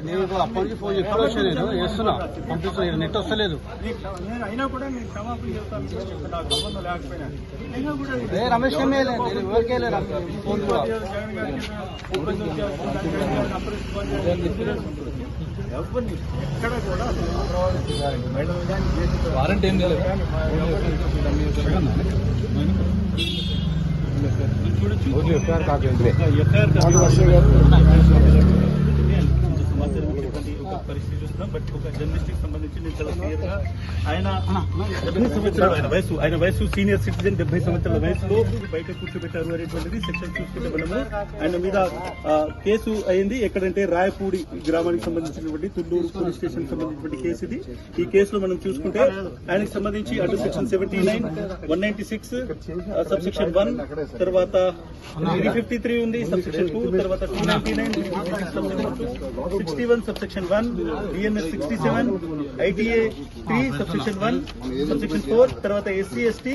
నేను అప్పటి నుంచి ఫోన్ ఎప్పుడు వచ్చా నేను వేస్తున్నా పంపిస్తున్నా నెట్ వస్తలేదు. అయినా కూడా నేను క్షమాపణ చెప్తాను, నాకు సంబంధం లేకపోయినా రమేష్ నేను ఎవరికే లేదు ఫోన్ కూడా ఎక్కడ కూడా వారంటీ ఏం లేదు. పరిస్థితి చూస్తున్నాం. బట్ ఒక జర్నలిస్ట్కి సంబంధించి నేను చాలా క్లియర్ గా ఆయన 70 సంవత్సరాలు ఆయన వయసు సీనియర్ సిటిజన్ 70 సంవత్సరాల వయసులో బయట కూర్చోబెట్టారు అనేటువంటిది సెక్షన్ చూసుకుంటే మనము ఆయన మీద కేసు అయింది. ఎక్కడంటే రాయపూడి గ్రామానికి సంబంధించినటువంటి తుళ్ళూరు పోలీస్ స్టేషన్ సంబంధించినటువంటి కేసు ఇది. ఈ కేసులో మనం చూసుకుంటే ఆయనకు సంబంధించి అటు సెక్షన్ 79, 196 సబ్సెక్షన్ 1, తర్వాత 353 ఉంది సబ్సెక్షన్ 2, తర్వాత 299 61 subsection 1, DNS 67, ITA 3 subsection 1, subsection 4, తర్వాత SC ST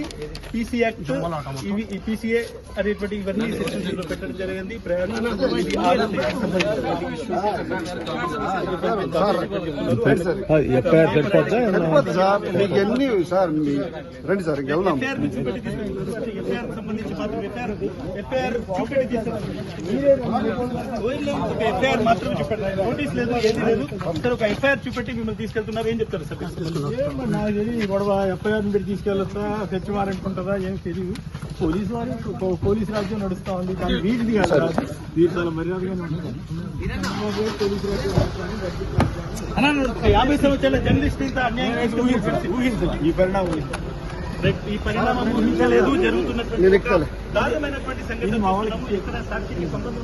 PC యాక్ట్ ఈ PCA అనేటువంటి ఇవన్నీ సెక్షన్స్ లో పెట్టడం జరిగింది. రండి సార్ సంబంధించి మాత్రం ఎఫ్ఐఆర్ మాత్రం చెప్పండి, నోటీస్ లేదు ఏది లేదు. సార్ ఒక ఎఫ్ఐఆర్ చూపెట్టి మిమ్మల్ని తీసుకెళ్తున్నారు, ఏం చెప్తారు సార్? నాకు తెలియదు ఈ గొడవ ఎఫ్ఐఆర్ మీరు తీసుకెళ్ళొస్తా తెచ్చివారనుకుంటుందా ఏం తెలియదు. పోలీసు రాజ్యం నడుస్తా ఉంది, కానీ వీటిది కాదు, వీరు చాలా మర్యాదగానే ఉంటుంది. పోలీసు రాజ్యం 50 సంవత్సరాల జర్నలిస్ట్ ఇంత అన్యాయం ఊహించాలి. ఈ పరిణామం ఊహించలేదు. జరుగుతున్నటువంటి దారుణమైనటువంటి సంఘటన ఎక్కడ సాక్షికి సంబంధం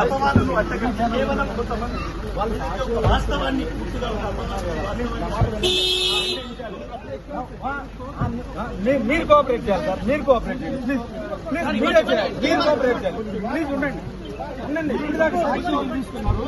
అపవాదులు అట్టగట్టి కేవలం కొంతమంది వాస్తవాన్ని పూర్తిగా మీరు కోఆపరేట్ చేయాలి సార్, మీరు కోఆపరేట్ చేయాలి ప్లీజ్, మీరు కోఆపరేట్ చేయాలి ప్లీజ్. ఉండండి ఇప్పుడు దాకా తీసుకున్నారు.